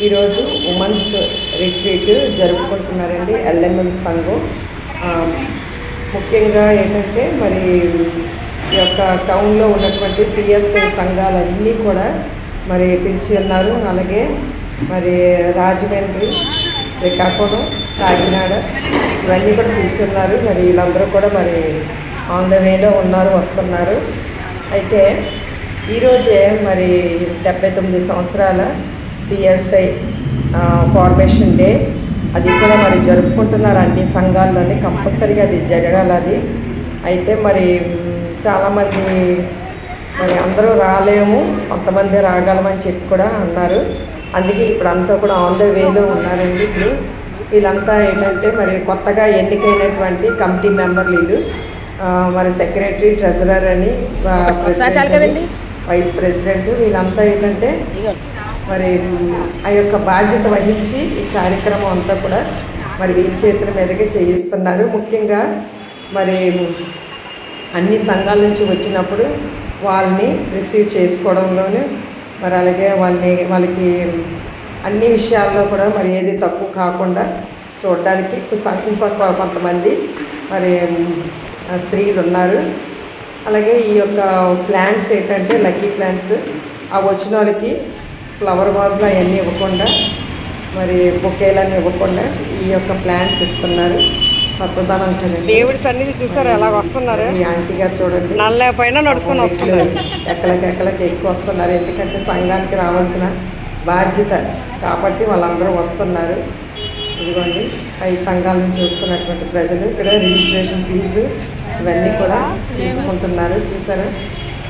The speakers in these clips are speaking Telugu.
ఈరోజు ఉమెన్స్ రిట్రీట్ జరుపుకుంటున్నారండి ఎల్ఎంఎం సంఘం. ముఖ్యంగా ఏంటంటే మరి ఈ యొక్క టౌన్లో ఉన్నటువంటి సిఎస్ఐ సంఘాలన్నీ కూడా మరి పిలిచి ఉన్నారు. అలాగే మరి రాజమండ్రి, శ్రీకాకుళం, కాకినాడ ఇవన్నీ కూడా పిలిచి ఉన్నారు. మరి వీళ్ళందరూ కూడా మరి ఆన్ ద వేలో ఉన్నారు, వస్తున్నారు. అయితే ఈరోజే మరి 79 సంవత్సరాల సిఎస్ఐ ఫార్మేషన్ డే అది కూడా మరి జరుపుకుంటున్నారు అన్ని సంఘాల్లోని. కంపల్సరీగా అది జరగాలి. అయితే మరి చాలామంది మరి అందరూ రాలేము, కొంతమంది రాగలమని చెప్పి కూడా అన్నారు. అందుకే ఇప్పుడు అంతా కూడా ఆన్ ద వేలో ఉన్నారండి. ఇప్పుడు వీళ్ళంతా ఏంటంటే మరి కొత్తగా ఎన్నికైనటువంటి కమిటీ మెంబర్లు వీళ్ళు. మరి సెక్రటరీ, ట్రెజరర్ అని, వైస్ ప్రెసిడెంట్ వీళ్ళంతా ఏంటంటే మరి ఆ యొక్క బాధ్యత వహించి ఈ కార్యక్రమం అంతా కూడా మరి వీళ్ళ చేతుల మీదకే చేయిస్తున్నారు. ముఖ్యంగా మరి అన్ని సంఘాల నుంచి వచ్చినప్పుడు వాళ్ళని రిసీవ్ చేసుకోవడంలోనే మరి అలాగే వాళ్ళకి అన్ని విషయాల్లో కూడా మరి ఏది తక్కువ కాకుండా చూడడానికి ఇంకొక కొంతమంది మరి స్త్రీలు ఉన్నారు. అలాగే ఈ యొక్క ప్లాంట్స్ ఏంటంటే లక్కీ ప్లాంట్స్ ఆ వచ్చిన వాళ్ళకి ఫ్లవర్ వాజ్లు అవన్నీ ఇవ్వకుండా మరి బొకేలన్నీ ఇవ్వకుండా ఈ యొక్క ప్లాంట్స్ ఇస్తున్నారు. పచ్చదనం కదండి. దేవుడి సన్నిధి చూసారు ఎలా వస్తున్నారు. ఈ ఆంటీ గారు చూడండి, నల్ల పైన నడుచుకొని వస్తున్నారు. ఎక్కలకి ఎక్కువ వస్తున్నారు. ఎందుకంటే సంఘానికి రావాల్సిన బాధ్యత కాబట్టి వాళ్ళందరూ వస్తున్నారు. ఇదిగోండి ఈ సంఘాల నుంచి వస్తున్నటువంటి ప్రజలు ఇక్కడ రిజిస్ట్రేషన్ ఫీజు ఇవన్నీ కూడా తీసుకుంటున్నారు. చూసారా,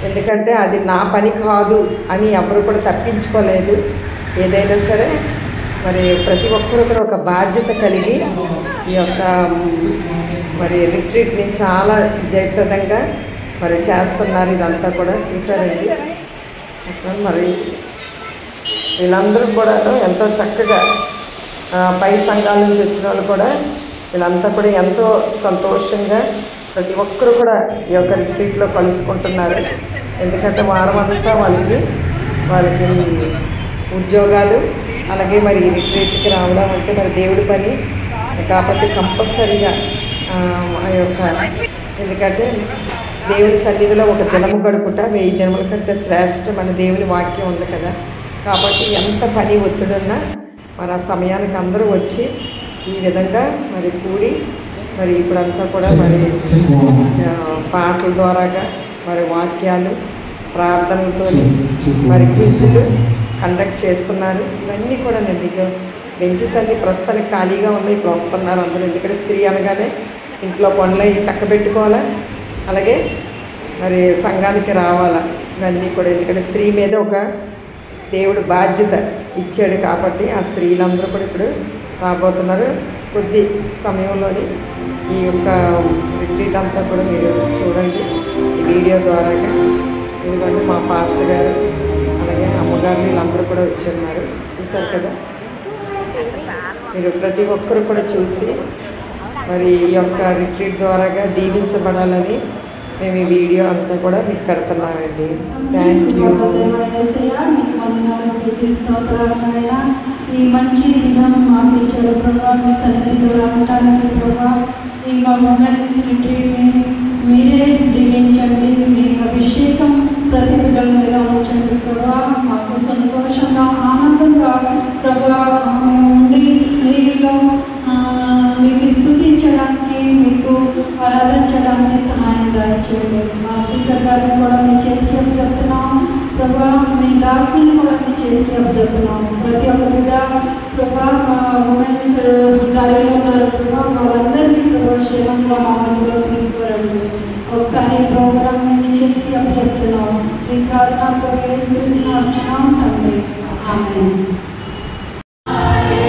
ఎందుకంటే అది నా పని కాదు అని ఎవరు కూడా తప్పించుకోలేదు. ఏదైనా సరే మరి ప్రతి ఒక్కరు కూడా ఒక బాధ్యత కలిగి ఈ యొక్క మరి రిట్రీట్ని చాలా జయప్రదంగా మరి చేస్తున్నారు. ఇదంతా కూడా చూసారండి. మరి వీళ్ళందరూ కూడా ఎంతో చక్కగా పై సంఘాల నుంచి వచ్చిన వాళ్ళు కూడా వీళ్ళంతా కూడా ఎంతో సంతోషంగా ప్రతి ఒక్కరు కూడా ఈ యొక్క రిట్రీట్లో కలుసుకుంటున్నారు. ఎందుకంటే వారమంతా వాళ్ళకి ఉద్యోగాలు, అలాగే మరి ఈ రిట్రీట్కి రావడం అంటే మరి దేవుడి పని కాబట్టి కంపల్సరీగా ఆ యొక్క ఎందుకంటే దేవుడి సన్నిధిలో ఒక దినము గడుపుట 1000 దినముల కంటే శ్రేష్టం అని దేవుని వాక్యం ఉంది కదా. కాబట్టి ఎంత పని ఒత్తిడున్నా మరి ఆ సమయానికి అందరూ వచ్చి ఈ విధంగా మరి కూడి మరి ఇప్పుడంతా కూడా మరి పాటల ద్వారాగా మరి వాక్యాలు, ప్రార్థనలతో మరి క్విజ్లు కండక్ట్ చేస్తున్నారు. ఇవన్నీ కూడా నేను బెంచెస్ అన్ని ప్రస్తుతానికి ఖాళీగా ఉన్నాయి. ఇప్పుడు వస్తున్నారు అందరూ. ఎందుకంటే స్త్రీ అనగానే ఇంట్లో పనులు చక్కబెట్టుకోవాలా, అలాగే మరి సంఘానికి రావాలా. ఇవన్నీ కూడా ఎందుకంటే స్త్రీ మీద ఒక దేవుడు బాధ్యత ఇచ్చాడు కాబట్టి ఆ స్త్రీలందరూ కూడా ఇప్పుడు రాబోతున్నారు. కొద్ది సమయంలోని ఈ యొక్క రిట్రీట్ అంతా కూడా మీరు చూడండి ఈ వీడియో ద్వారాగా. ఎందుకంటే మా పాస్టర్ గారు అలాగే అమ్మగారు వీళ్ళందరూ కూడా వచ్చున్నారు. చూసారు కదా, మీరు ప్రతి ఒక్కరు కూడా చూసి మరి ఈ యొక్క రిట్రీట్ ద్వారాగా దీవించబడాలని మేము ఈ వీడియో అంతా కూడా మీకు పెడుతున్నామండి. Thank you. ఈ మంచి దినం మాకు ఇచ్చారు ప్రభా. మీ సన్నిధిలో రావటానికి ప్రభా ఈ ఉమెన్స్ రిట్రీట్ని మీరే దీవించండి. మీ అభిషేకం ప్రతి బిడ్డల మీద ఉంచండి ప్రభా. మాకు సంతోషంగా, ఆనందంగా ప్రభా ఉండి మీలో మీకు స్తుతించడానికి, మీకు ఆరాధించడానికి సహాయం దాయించండి. మా స్పీకర్ గారిని కూడా మీ చేతికి అప్పచెప్తున్నాం ప్రభా. మీ దాసిని కూడా మీ చేతికి అప్పచెప్తున్నాం. ప్రతి ఒక్క బిడ్డ ప్రభా ఉమెన్స్ దారిలో ఉన్నారు ప్రభా. వాళ్ళందరినీ ప్రభా క్షేమంగా మా మధ్యలో తీసుకురండి. ఒకసారి ప్రోగ్రామ్ మీ చేతికి అప్పచెప్తున్నాం. ఈ ప్రార్థన యేసుక్రీస్తునామమున తండ్రి, ఆమేన్. Amen.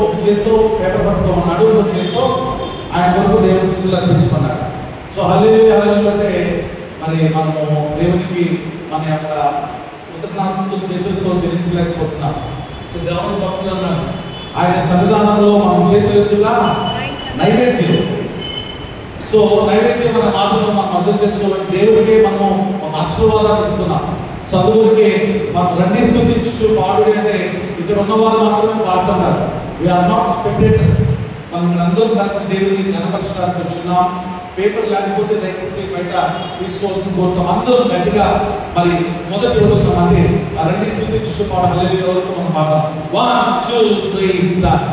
ఒక చేతితో పేపర్ పట్టుకోమన్నాడు, ఒక చేతితో ఆయన కొరకు దేవుడికి అర్పించుకున్నాడు. సో హల్లెలూయా హల్లెలూయా అంటే మరి మనము దేవునికి మన యొక్క కృతజ్ఞతతో చేతులతో చెల్లించలేకపోతున్నాం. సో దేవుని భక్తులు అన్నాడు, ఆయన సన్నిధానంలో మనం చేతులు ఎత్తుగా నైవేద్యం. సో నైవేద్యం మన మాటలను మనం అర్థం చేసుకోవాలి. దేవుడికే మనము ఒక ఆశీర్వాదాన్ని ఇస్తున్నాం. సో అందుకే మనం రండి స్తుతించు పాడు అంటే ఇక్కడ ఉన్నవారు మాత్రమే పాడుతున్నారు. We're not spectators. మనం అందరం కలిసి దేవుడిని కనపరచడానికి వచ్చినాం. పేపర్ లేకపోతే దయచేసి బయట తీసుకోవాల్సిన కోరుతాం. అందరం గట్టిగా మరి మొదటి వచ్చినాం అంటే ఆ రండి స్తుతించు పాడు హల్లెలూయా వరకు మనం పాడతాం. 1 2 3 స్టార్ట్.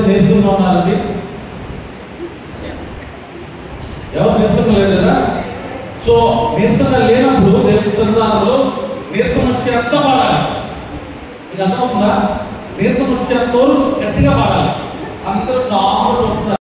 నీరసంగా ఉన్నారండి? ఎవరు నీరసంగా లేదు కదా? సో నీరసంగా లేనప్పుడు దేవుని సన్నిధానంలో నీరసం వచ్చేంత పాడాలి. మీకు అర్థమవుతుందా? నీరసం వచ్చేంత వరకు గట్టిగా పాడాలి. అందరూ కాముగా చూస్తున్నారు.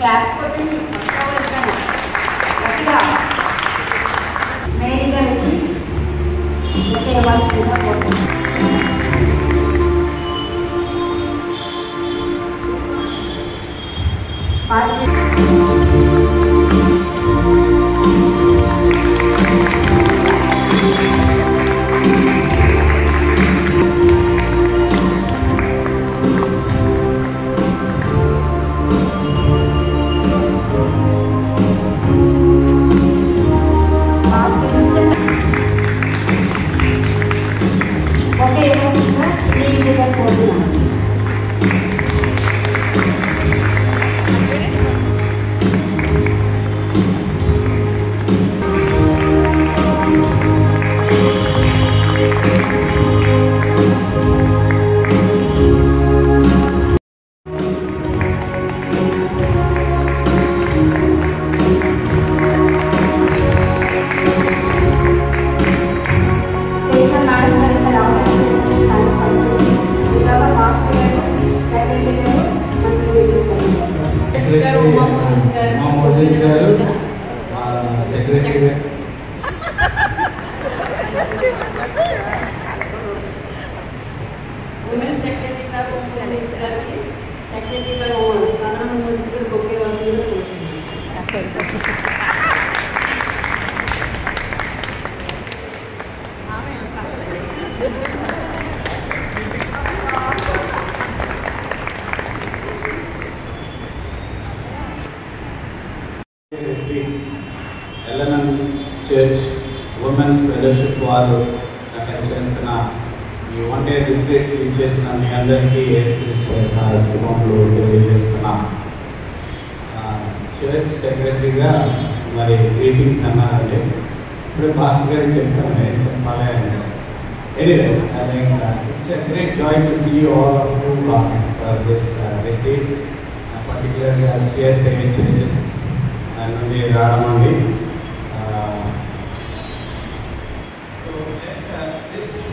క్లాప్స్ కొట్టండి. గట్టిగా మేరీ గారు వచ్చి ఓకే ఇవ్వాల్సిందిగా కోరుతున్నాను. ఓకే ఇవ్వాల్సిందిగా మీ విజయగా కోరుతున్నాను. ఉమెన్స్ సెక్రటరీ గారు పోలీస్ గారికి సెక్రటరీ గారు సాధారణ పోలీస్ గారికి ఒకే వసతులు LNM చర్చ్ ఉమెన్స్ ఫెలోషిప్ వారు అటెండ్ చేస్తున్న ఈ వన్ డే రిట్రీట్ చేసిన మీ అందరికీ యేసుక్రీస్తు శుభములు తెలియజేస్తున్నా. చర్చ్ సెక్రటరీగా మరి గ్రీటింగ్స్ అన్నారంటే ఇప్పుడు పాస్టర్ గారికి చెప్తాను ఏం చెప్పాలి అంటే anyway it's a great joy to see all of you for this retreat, పర్టికులర్గా సిఎస్ఐ చర్చెస్ నుండి రావడం అండి.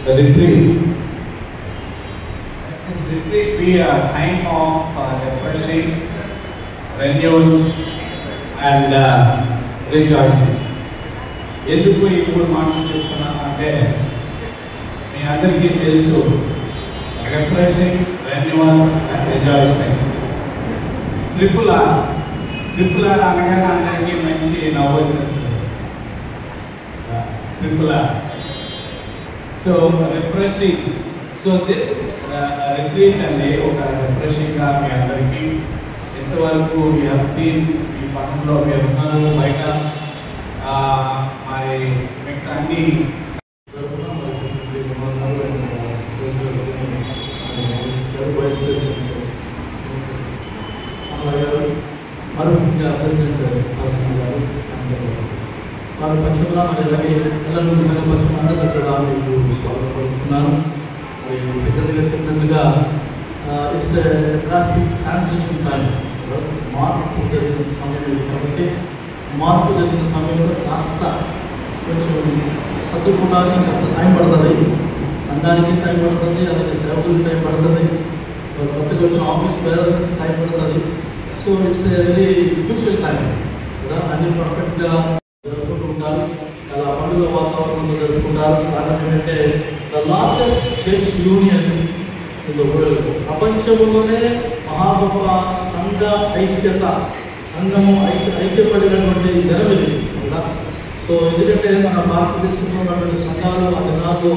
The retreat be a time of refreshing, renewal and rejoicing. ఎందుకు ఈ మూడు మాటలు చెప్తున్నాను అంటే మీ అందరికీ తెలుసు refreshing, renewal and rejoicing. Triple R అనగానే అందరికీ మంచి నవ్వు వచ్చేస్తుంది. Triple R. So refreshing. So this retreat అంటే ఒక రిఫ్రెషింగ్గా మీ అందరికీ ఎంతవరకు యూ హ్యావ్ సీన్ ఈ పట్టణంలో మీరు ఉన్నారు, బయట మరి మిగతా అన్ని మరొక ప్రెసిడెంట్ గారు వారి పక్షంగా మరి అలాగే పిల్లలు సంఘ పక్షం అందరూ ఇక్కడ మీకు స్వాగతపరుచున్నాను. మరి సెక్రటరీ గారు చెప్పినట్లుగా ఇట్స్ డ్రాస్టిక్ ట్రాన్సిషన్ టైం, మార్పు జరిగిన సమయం ఇది. కాబట్టి మార్పు జరిగిన సమయంలో కాస్త కొంచెం సర్దుకోవడానికి కాస్త టైం పడుతుంది, సంఘానికి టైం పడుతుంది, అలాగే సేవకులకి టైం పడుతుంది, కొత్తగా వచ్చిన ఆఫీస్ పేరెంట్స్ టైం పడుతుంది. So it's a very crucial time కదా. అన్ని పర్ఫెక్ట్గా జరుపుకుంటూ ఉంటారు, చాలా పండుగ వాతావరణంలో జరుపుకుంటారు. కారణం ఏంటంటే the largest church union in the world, ప్రపంచంలోనే మహా గొప్ప సంఘ ఐక్యత, సంఘము ఐక్యపడినటువంటి దినం ఇది కదా. సో ఎందుకంటే మన భారతదేశంలో ఉన్నటువంటి సంఘాలు ఆ దినాల్లో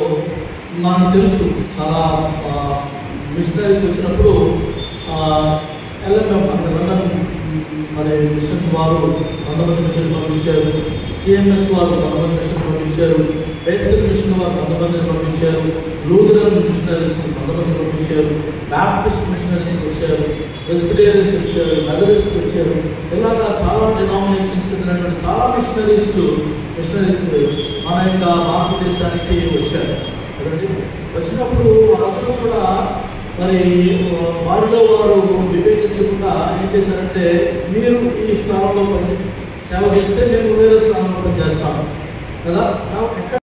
మనకు తెలుసు చాలా మిషనరీస్ వచ్చినప్పుడు LMM అంటే లండన్ మరి మిషన్ వారు 19 మిషన్ పంపించారు, CMS వారు 19 మిషన్ పంపించారు, బేసిల్ మిషన్ వారు 19 పంపించారు, లూథరన్ మిషనరీస్ 19 పంపించారు, బ్యాప్టిస్ట్ మిషనరీస్ వచ్చారు, ప్రెస్బిటేరియన్స్ వచ్చారు, మెథడిస్ట్ వచ్చారు. ఇలాగా చాలా డినామినేషన్స్ ఉన్నటువంటి చాలా మిషనరీస్ మన యొక్క భారతదేశానికి వచ్చారు కదండి. వచ్చినప్పుడు వారందరూ కూడా మరి వారిలో వారు వివేచించకుండా ఏం చేశారంటే, మీరు ఈ స్థానంలో సేవ చేస్తే మేము వేరే స్థానంలో పనిచేస్తాము కదా.